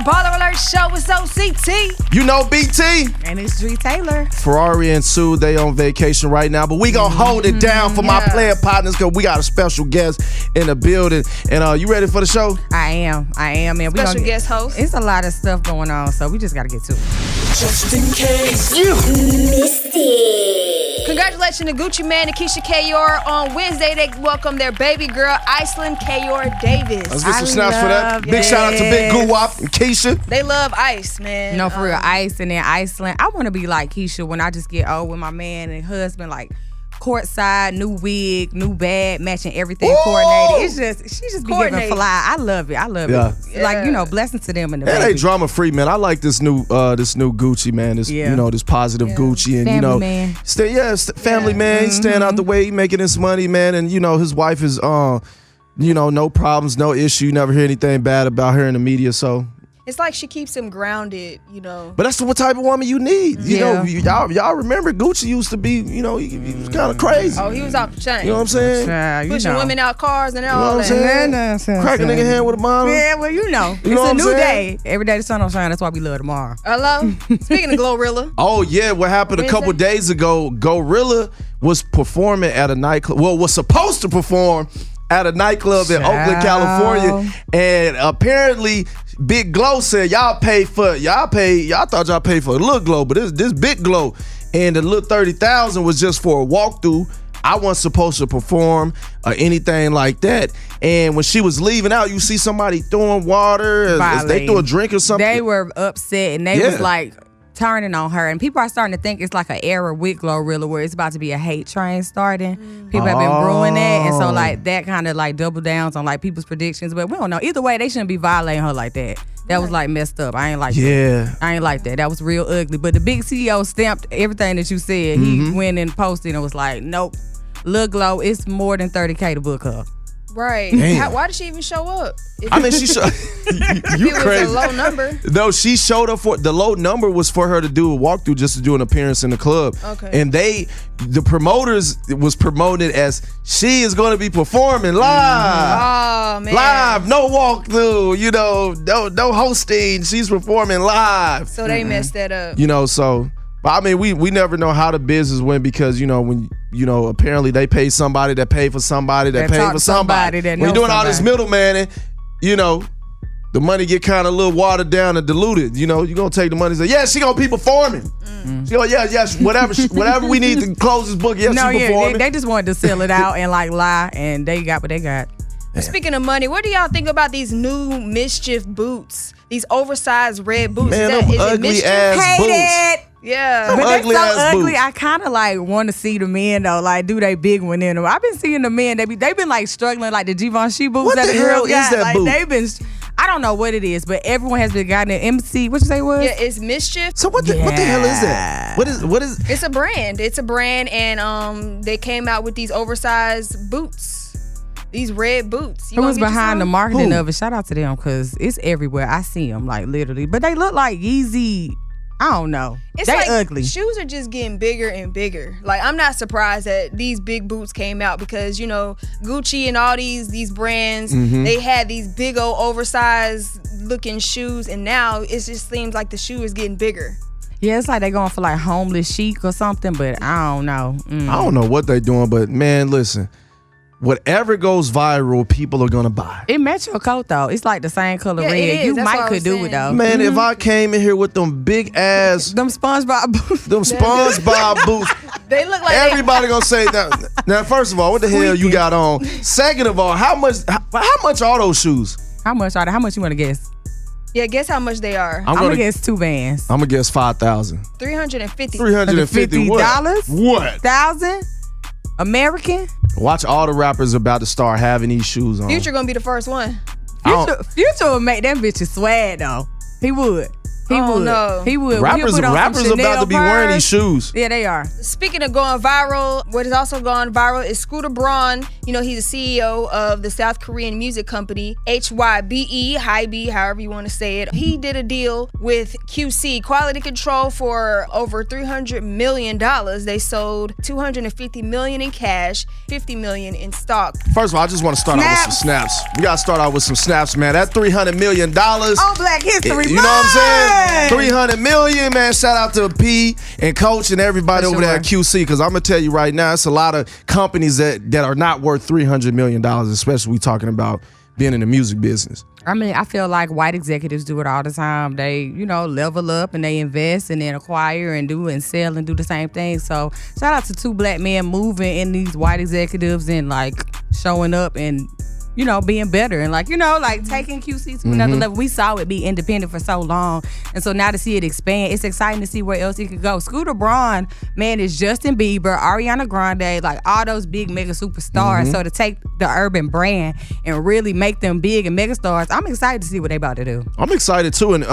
Baller Alert Show with OCT. You know BT. And it's Dree Taylor. Ferrari and Sue, they on vacation right now, but we gonna hold it down for my player partners because we got a special guest in the building. And you ready for the show? I am, man. Special guest host. It's a lot of stuff going on, so we just gotta get to it. Just in case you missed it. Congratulations to Gucci Mane and Keyshia on Wednesday. They welcomed their baby girl, ICYM Davis. Let's get some snaps for that. Big shout out to Big Goo-Wop and Keyshia. They love Ice, man. No, for real, Ice and then Iceland. I want to be like Keyshia when I just get old with my man and husband, like courtside, new wig, new bag, matching everything coordinated. It's just, she just be giving fly. I love it. Yeah. Like, you know, blessings to them and the And baby. they drama free, man. I like this new Gucci, man. This this positive Gucci and family man. Family man. He's staying out the way, he making his money, man. And his wife is no problems, no issue. You never hear anything bad about her in the media, so it's like she keeps him grounded, But that's what type of woman you need. Y'all remember Gucci used to be, he was kind of crazy. Oh, he was off the chain. You know what I'm saying? Pushing women out cars and all You know what I'm saying? Crack a nigga hand with a bottle. Yeah, well, it's a new day. Every day the sun don't shine. That's why we love tomorrow. Hello? Speaking of Glorilla. Oh, yeah. What happened a couple days ago, Glorilla was performing at a nightclub. Well, was supposed to perform at a nightclub in Oakland, California. And apparently Big Glow said y'all thought y'all paid for a little glow, but this big glow. And the little 30,000 was just for a walkthrough. I wasn't supposed to perform or anything like that. And when she was leaving out, you see somebody throwing water, as they threw a drink or something. They were upset and they was like turning on her, and people are starting to think it's like an era with Glorilla where it's about to be a hate train starting. People have been brewing that, and so like that kind of like double downs on like people's predictions. But we don't know. Either way, they shouldn't be violating her like that. That was like messed up. I ain't like that. I ain't like that. That was real ugly. But the big CEO stamped everything that you said. He went and posted and was like, nope, Lil Glow, it's more than 30K to book her. Right. Why did she even show up? I mean, she showed. You crazy? Was a low number. No, she showed up for the low number was for her to do a walkthrough, just to do an appearance in the club. Okay. And the promoters was promoted as she is going to be performing live. Oh man. Live, no walkthrough. No hosting. She's performing live. So they messed that up. So. But I mean, we never know how the business went because when apparently they pay somebody that paid for somebody that paid for somebody. When you're doing all this middleman, the money get kind of a little watered down and diluted. You're gonna take the money and say, yeah, she gonna be performing. She go, yes, whatever we need to close this book. Yes, she performing. They just wanted to sell it out and like lie, and they got what they got. Speaking of money, what do y'all think about these new MSCHF boots? These oversized red boots. Man, them ugly ass boots. Hate it. Yeah. But they're so ugly. Boots. I kind of like want to see the men though, like do they big one in them. I've been seeing the men. They've been like struggling, like the Givenchy boots. What that the the hell girls is got. that Like, boot? They've been. I don't know what it is, but everyone has been gotten an MC. What you say it was? Yeah, it's MSCHF. So what the hell is that? What is? It's a brand. And they came out with these oversized boots. These red boots. Who was behind the marketing of it? Shout out to them because it's everywhere. I see them like literally, but they look like Yeezy. I don't know. It's they like ugly. Shoes are just getting bigger and bigger. Like I'm not surprised that these big boots came out because Gucci and all these brands they had these big old oversized looking shoes, and now it just seems like the shoe is getting bigger. Yeah, it's like they going for like homeless chic or something, but I don't know. I don't know what they doing, but man, listen. Whatever goes viral, people are gonna buy. It match your coat though. It's like the same color red. It is. You That's might could do it though. Man, if I came in here with them big ass, them SpongeBob boots, boots, they look like everybody gonna say that. Now, first of all, what the hell you got on? Second of all, how much are those shoes? How much are they? How much you want to guess? Yeah, guess how much they are. I'm gonna guess 2 bands. I'm gonna guess 5,000. $350. $350 what? What? 1,000 American. Watch all the rappers about to start having these shoes on. Future gonna be the first one. Future would make them bitches swag though. He would. He would. No. He would. Rappers about to be wearing these shoes. Yeah, they are. Speaking of going viral, what has also gone viral is Scooter Braun. You know, he's the CEO of the South Korean music company HYBE, Hybe, however you want to say it. He did a deal with QC, Quality Control, for over $300 million. They sold $250 million in cash, $50 million in stock. First of all, I just want to start out with some snaps. We got to start out with some snaps, man. That $300 million. On Black History Month. You know what I'm saying? 300 million, man. Shout out to P and Coach and everybody over there at QC, because I'm gonna tell you right now, it's a lot of companies that are not worth $300 million, especially we talking about being in the music business. I mean, I feel like white executives do it all the time. They, level up and they invest and then acquire and do and sell and do the same thing. So shout out to two black men moving in these white executives and like showing up and being better and taking QC to another level. We saw it be independent for so long. And so now to see it expand, it's exciting to see where else it could go. Scooter Braun, man, is Justin Bieber, Ariana Grande, like all those big mega superstars. So to take the urban brand and really make them big and mega stars, I'm excited to see what they about to do. I'm excited too. And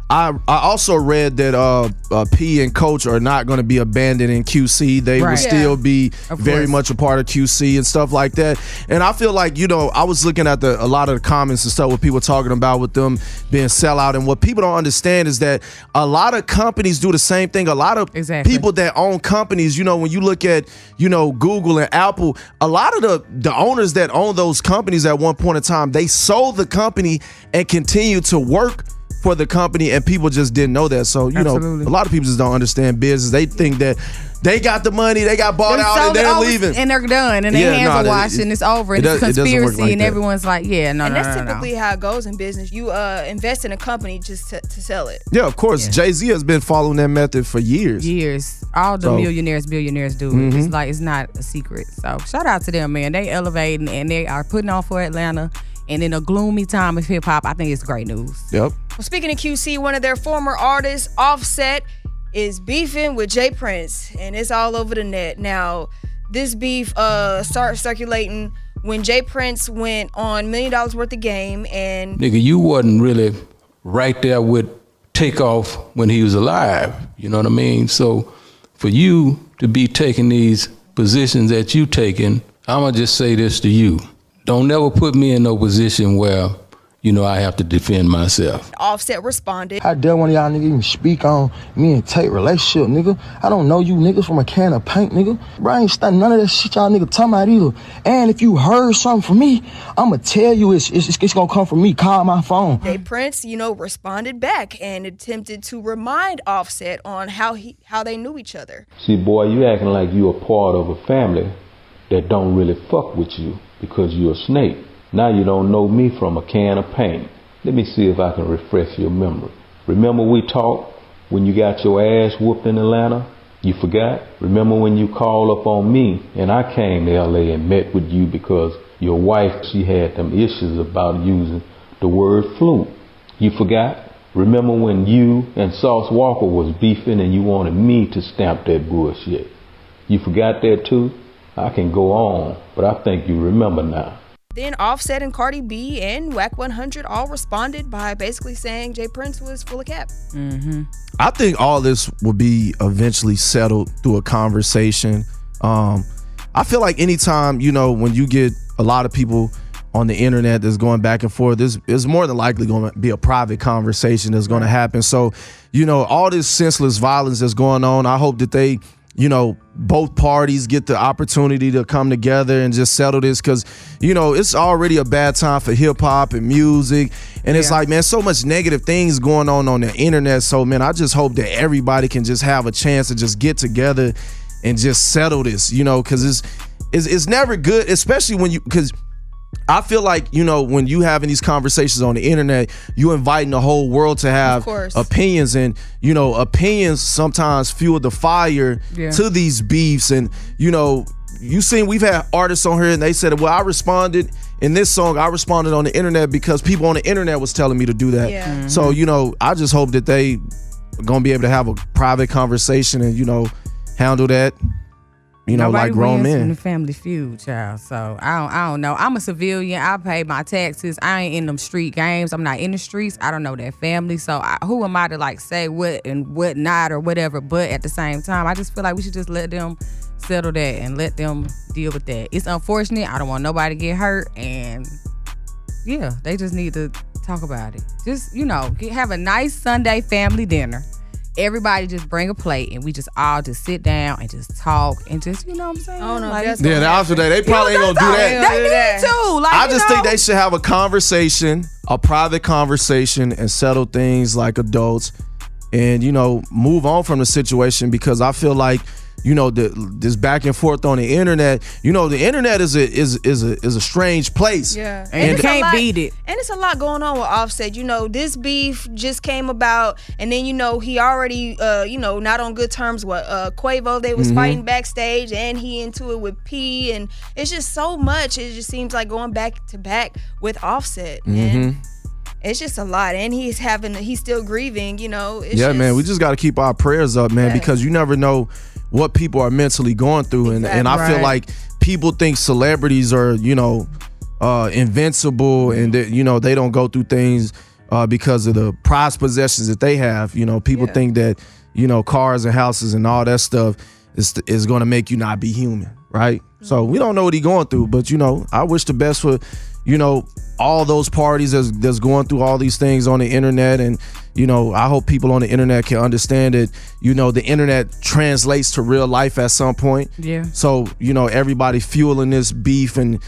I also read that P and Coach are not going to be abandoning QC. They will still be very much a part of QC and stuff like that. And I feel like, I was looking at a lot of the comments and stuff what people talking about with them being sellout. And what people don't understand is that a lot of companies do the same thing. A lot of people that own companies, when you look at, Google and Apple, a lot of the owners that own those companies at one point in time, they sold the company and continue to work for the company, and people just didn't know that. So, a lot of people just don't understand business. They think that they got the money, they got bought out, and they're leaving. And they're done, and their hands are washed, and it's over, and it's conspiracy, and everyone's like, And that's typically how it goes in business. You invest in a company just to sell it. Yeah, of course. Jay-Z has been following that method for years. All the millionaires, billionaires do it. It's like, it's not a secret. So shout out to them, man. They elevating, and they are putting on for Atlanta. And in a gloomy time of hip hop, I think it's great news. Yep. Well, speaking of QC, one of their former artists, Offset, is beefing with Jay Prince, and it's all over the net. Now, this beef started circulating when Jay Prince went on $1 million worth of game, and nigga, you wasn't really right there with Takeoff when he was alive. You know what I mean? So for you to be taking these positions that you taking, I'ma just say this to you. Don't never put me in no position where, I have to defend myself. Offset responded. How dare one of y'all niggas even speak on me and Tate relationship, nigga? I don't know you niggas from a can of paint, nigga. Bro, I ain't studying none of that shit y'all niggas talking about either. And if you heard something from me, I'ma tell you it's gonna come from me. Call my phone. Jay Prince, responded back and attempted to remind Offset on how they knew each other. See, boy, you acting like you a part of a family that don't really fuck with you because you a snake. Now you don't know me from a can of paint. Let me see if I can refresh your memory. Remember we talked when you got your ass whooped in Atlanta? You forgot? Remember when you called up on me and I came to LA and met with you because your wife, she had them issues about using the word flute. You forgot? Remember when you and Sauce Walker was beefing and you wanted me to stamp that bullshit? You forgot that too? I can go on, but I think you remember now. Then Offset and Cardi B and Wack 100 all responded by basically saying Jay Prince was full of cap. I think all this will be eventually settled through a conversation. I feel like anytime, when you get a lot of people on the internet that's going back and forth, there's more than likely going to be a private conversation that's going to happen. So, all this senseless violence that's going on, I hope that they both parties get the opportunity to come together and just settle this, because it's already a bad time for hip-hop and music, and it's like, man, so much negative things going on the internet. So, man, I just hope that everybody can just have a chance to just get together and just settle this, because it's never good, especially because I feel like, when you having these conversations on the internet, you inviting the whole world to have opinions, and, opinions sometimes fuel the fire to these beefs. And, you seen, we've had artists on here and they said, well, I responded in this song, I responded on the internet because people on the internet was telling me to do that. So, I just hope that they are going to be able to have a private conversation and, handle that you know, Nobody like grown wins men. in the family feud, child. So I don't know. I'm a civilian. I pay my taxes. I ain't in them street games. I'm not in the streets. I don't know their family. So who am I to like say what and what not or whatever? But at the same time, I just feel like we should just let them settle that and let them deal with that. It's unfortunate. I don't want nobody to get hurt, and yeah, they just need to talk about it. Just, you know, have a nice Sunday family dinner. Everybody just bring a plate and we just all just sit down and just talk and just, you know what I'm saying? I don't know. Like, That's Yeah, the opposite day, they probably ain't gonna do that. They need to. Like, I you just know, think they should have a conversation, a private conversation, and settle things like adults, and you know, move on from the situation, because I feel like, you know, this back and forth on the internet. You know, the internet is a strange place. Yeah, and you it's can't beat it. And it's a lot going on with Offset. You know, this beef just came about, and then you know he already, you know, not on good terms with Quavo. They was fighting backstage, and he into it with P, and it's just so much. It just seems like going back to back with Offset, and it's just a lot. And he's still grieving. You know. It's man, we just got to keep our prayers up, man, because you never know what people are mentally going through. And I feel like people think celebrities are, you know, invincible, and that, you know, they don't go through things because of the prized possessions that they have. You know, people think that, you know, cars and houses and all that stuff is going to make you not be human, right? So we don't know what he's going through, but you know, I wish the best for, you know, all those parties that's going through all these things on the internet. And you know, I hope people on the internet can understand that, you know, the internet translates to real life at some point. Yeah. So, you know, everybody fueling this beef and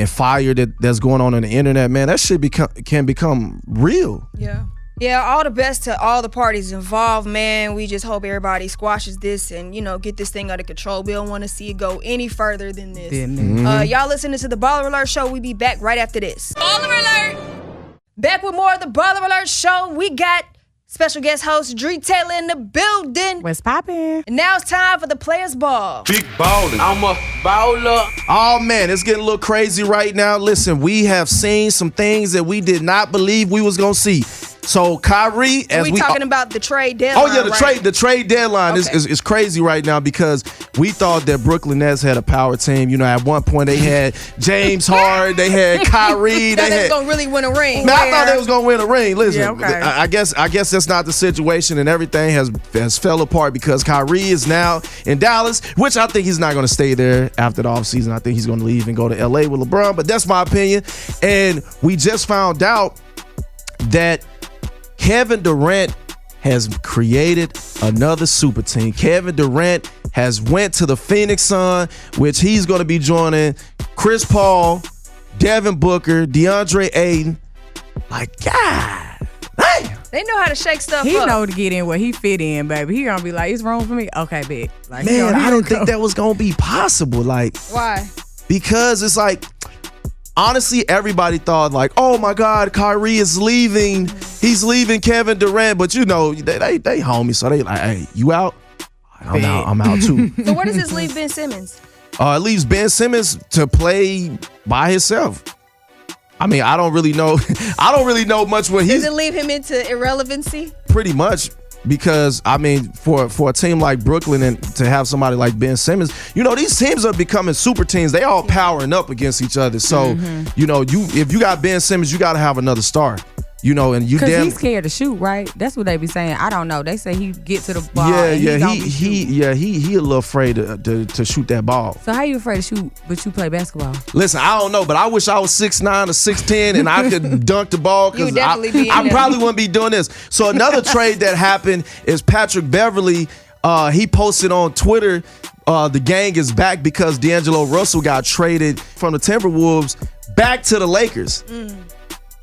fire that's going on the internet, man, that shit can become real. Yeah. Yeah, all the best to all the parties involved, man. We just hope everybody squashes this and, you know, get this thing under control. We don't want to see it go any further than this. Y'all listening to the BallerAlert show. We be back right after this. BallerAlert! Back with more of the BallerAlert show. We got special guest host Dree Taylor in the building. What's poppin'? And now it's time for the Players Ball. Big ballin'. I'm a baller. Oh man, it's getting a little crazy right now. Listen, we have seen some things that we did not believe we was gonna see. So Kyrie, as we talking about the trade deadline. Oh yeah, the trade deadline is crazy right now, because we thought that Brooklyn Nets had a power team. You know, at one point they had James Harden, they had Kyrie, they was gonna really win a ring. Man, I thought they was gonna win a ring. Listen, Yeah, okay. I guess that's not the situation, and everything has fell apart because Kyrie is now in Dallas, which I think he's not gonna stay there after the offseason. I think he's gonna leave and go to LA with LeBron, but that's my opinion. And we just found out that Kevin Durant has created another super team. Kevin Durant has went to the Phoenix Suns, which he's going to be joining Chris Paul, Devin Booker, DeAndre Ayton. Like, God damn. They know how to shake stuff He up. know to get in where he fit in, baby. He gonna be like, it's wrong for me. Okay, bet. Like, Man, I didn't think that was going to be possible. Like, Why? because it's like, honestly, everybody thought like, oh my God, Kyrie is leaving. He's leaving Kevin Durant. But you know, they homies, so they like, hey, you out? I'm out too. So where does this leave Ben Simmons? It leaves Ben Simmons to play by himself. I mean, I don't really know. I don't really know much what Does he's it leave him into irrelevancy? pretty much. Because I mean, for a team like Brooklyn and to have somebody like Ben Simmons, you know, these teams are becoming super teams. They all powering up against each other. So, you know, if you got Ben Simmons, you got to have another star. You know, and you Because he's scared to shoot, right? That's what they be saying. I don't know. They say he get to the ball. he and a little afraid to shoot that ball. So how you afraid to shoot, but you play basketball? Listen, I don't know, but I wish I was 6'9" or 6'10" and I could dunk the ball, because I probably wouldn't be doing this. So another trade that happened is Patrick Beverley. He posted on Twitter, the gang is back because D'Angelo Russell got traded from the Timberwolves back to the Lakers.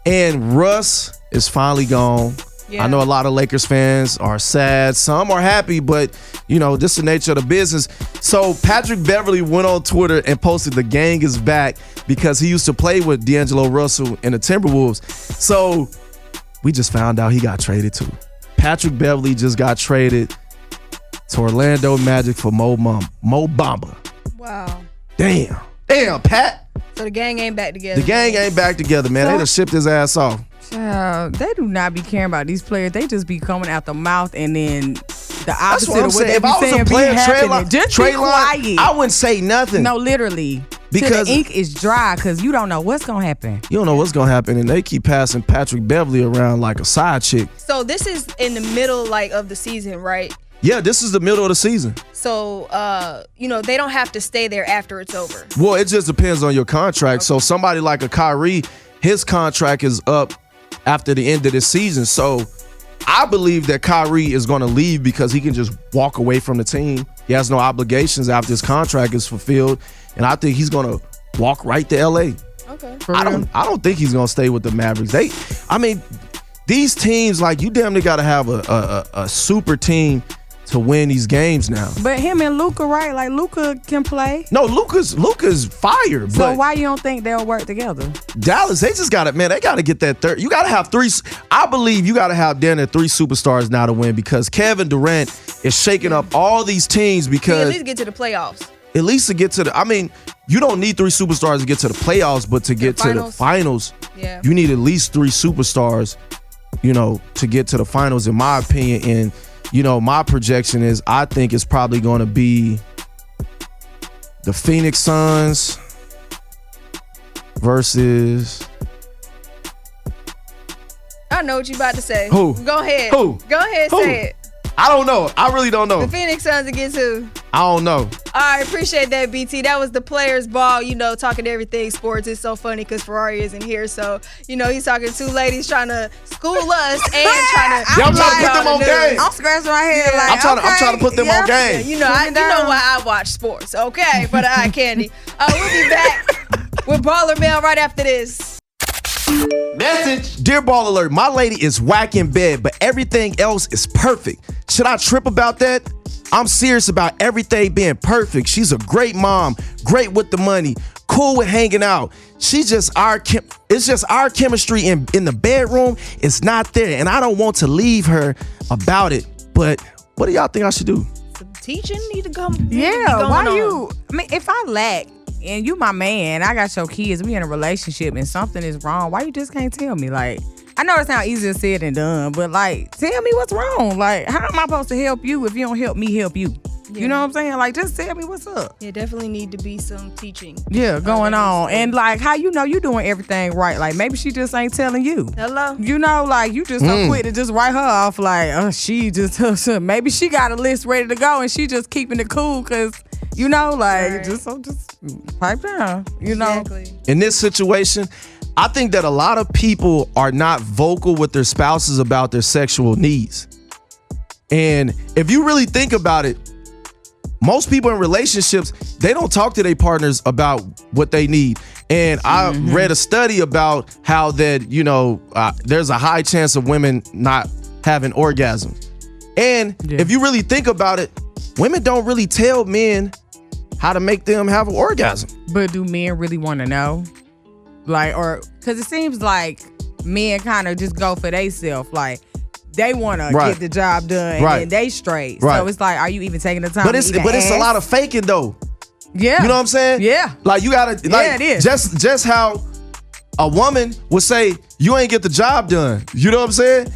And Russ is finally gone. Yeah. I know a lot of Lakers fans are sad. Some are happy, but, you know, this is the nature of the business. So Patrick Beverley went on Twitter and posted the gang is back because he used to play with D'Angelo Russell in the Timberwolves. So we just found out he got traded too. Patrick Beverley just got traded to Orlando Magic for Mo Bamba. Wow. Damn, Pat. So the gang ain't back together. The gang ain't back together, man. They done shipped his ass off. Child, they do not be caring about these players. They just be coming out the mouth and then the That's opposite what I'm of what saying. they If be I was saying a be player, happening. Just be Trey Line, quiet. I wouldn't say nothing. No, literally. Because Till the ink is dry, because you don't know what's gonna happen. You don't know what's gonna happen, and they keep passing Patrick Beverly around like a side chick. So this is in the middle of the season, right? Yeah, this is the middle of the season. So they don't have to stay there after it's over. Well, it just depends on your contract. Okay. So somebody like a Kyrie, his contract is up after the end of this season. So I believe that Kyrie is going to leave because he can just walk away from the team. He has no obligations after his contract is fulfilled, and I think he's going to walk right to LA. Okay. I don't think he's going to stay with the Mavericks. These teams, like, you damn near got to have a super team to win these games now. But him and Luka, right? Like, Luka can play. No, Luka's fire. So but why you don't think they'll work together? Dallas, they just got to, they got to get that third. You got to have three. I believe you got to have down there 3 superstars now to win, because Kevin Durant is shaking up all these teams because. At least get to the playoffs. At least to get to the, you don't need 3 superstars to get to the playoffs, but to get to the finals, you need at least 3 superstars, to get to the finals, in my opinion. And, my projection is, I think it's probably going to be the Phoenix Suns versus. I know what you about to say. Who? Go ahead. Who? Go ahead, Who? say it. I don't know. I really don't know. The Phoenix Suns against who? I don't know. All right, appreciate that, BT. That was the Players Ball, talking everything sports. It's so funny because Ferrari isn't here. So, he's talking to 2 ladies trying to school us and trying to. I'm trying to put them on game. I'm scratching my head like, I'm trying to put them on game. You know why I watch sports, okay? But all right, Candy. We'll be back with Baller Mail right after this. Message. Dear BallerAlert, my lady is whack in bed, but everything else is perfect. Should I trip about that? I'm serious about everything being perfect. She's a great mom, great with the money, cool with hanging out. It's just our chemistry in the bedroom. It's not there, and I don't want to leave her about it. But what do y'all think I should do? Some teaching need to come. Yeah, why you? If I lack and you my man, I got your kids, we in a relationship and something is wrong, why you just can't tell me? Like, I know it sounds easier said than done, but like, tell me what's wrong. Like, how am I supposed to help you if you don't help me help you? Yeah. You know what I'm saying? Like, just tell me what's up. Yeah, definitely need to be some teaching. Yeah, going on. And like, how you doing everything right? Like, maybe she just ain't telling you. Hello? Like, you just so quick to just write her off like, she just, maybe she got a list ready to go and she just keeping it cool because, right. just pipe down, Exactly. In this situation, I think that a lot of people are not vocal with their spouses about their sexual needs. And if you really think about it, most people in relationships, they don't talk to their partners about what they need. And I read a study about how that, there's a high chance of women not having orgasms. And if you really think about it, women don't really tell men how to make them have an orgasm. But do men really want to know? Like, or, because it seems like men kind of just go for theyself. Like, they want to get the job done and they straight. Right. So it's like, are you even taking the time But it's a lot of faking though. Yeah. You know what I'm saying? Yeah. Like, you gotta, it is. Just how a woman would say, you ain't get the job done. You know what I'm saying?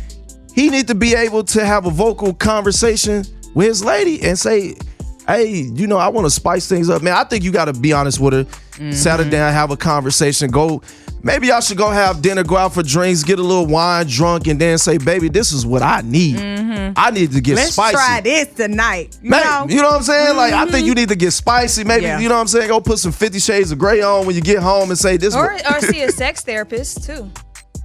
He need to be able to have a vocal conversation with his lady and say, hey, I want to spice things up. Man, I think you got to be honest with her. Sit her down, have a conversation. Maybe y'all should go have dinner, go out for drinks, get a little wine, drunk, and then say, baby, this is what I need. I need to get spicy. Let's try this tonight. You know what I'm saying? Like, I think you need to get spicy. Maybe, you know what I'm saying? Go put some 50 Shades of Grey on when you get home and say this. Or see a sex therapist, too.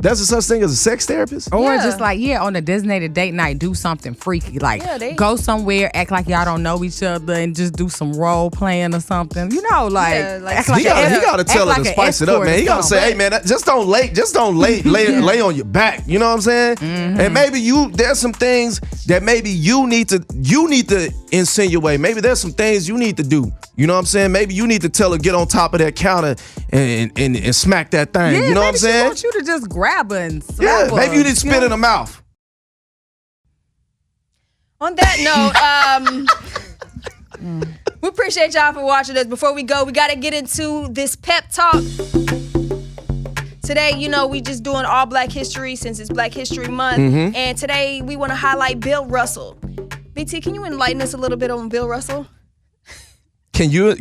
There's a such thing as a sex therapist? Or just like, on a designated date night, do something freaky. Like, go somewhere, act like y'all don't know each other, and just do some role playing or something. Act like he got to tell her to spice it up, man. He got to say, hey, man, just don't lay on your back. You know what I'm saying? And maybe there's some things that maybe you need to insinuate. Maybe there's some things you need to do. You know what I'm saying? Maybe you need to tell her, get on top of that counter and smack that thing. Yeah, you know what I'm saying? She wants you to just grab her and slap her. Maybe you need to spit in her mouth. On that note, we appreciate y'all for watching us. Before we go, we got to get into this pep talk. Today, we just doing all Black history since it's Black History Month. And today we want to highlight Bill Russell. BT, can you enlighten us a little bit on Bill Russell? Can you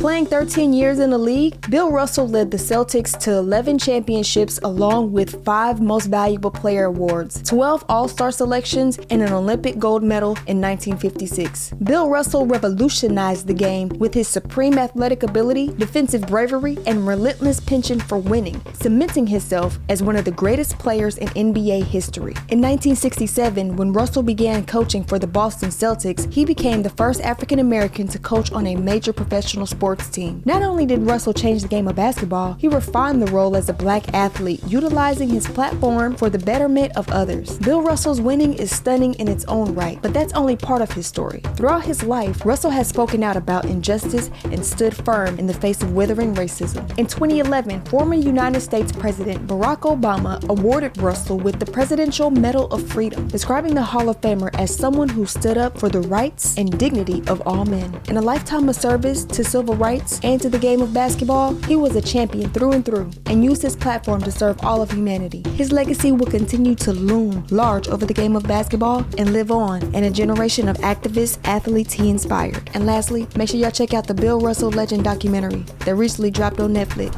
Playing 13 years in the league, Bill Russell led the Celtics to 11 championships along with 5 Most Valuable Player awards, 12 All-Star selections, and an Olympic gold medal in 1956. Bill Russell revolutionized the game with his supreme athletic ability, defensive bravery, and relentless penchant for winning, cementing himself as one of the greatest players in NBA history. In 1967, when Russell began coaching for the Boston Celtics, he became the first African American to coach on a major professional sports team. Not only did Russell change the game of basketball, he refined the role as a black athlete, utilizing his platform for the betterment of others. Bill Russell's winning is stunning in its own right, but that's only part of his story. Throughout his life, Russell has spoken out about injustice and stood firm in the face of withering racism. In 2011, former United States President Barack Obama awarded Russell with the Presidential Medal of Freedom, describing the Hall of Famer as someone who stood up for the rights and dignity of all men. In a lifetime of service to civil rights and to the game of basketball, he was a champion through and through and used his platform to serve all of humanity. His legacy will continue to loom large over the game of basketball and live on in a generation of activists, athletes he inspired. And lastly, make sure y'all check out the Bill Russell Legend documentary that recently dropped on Netflix.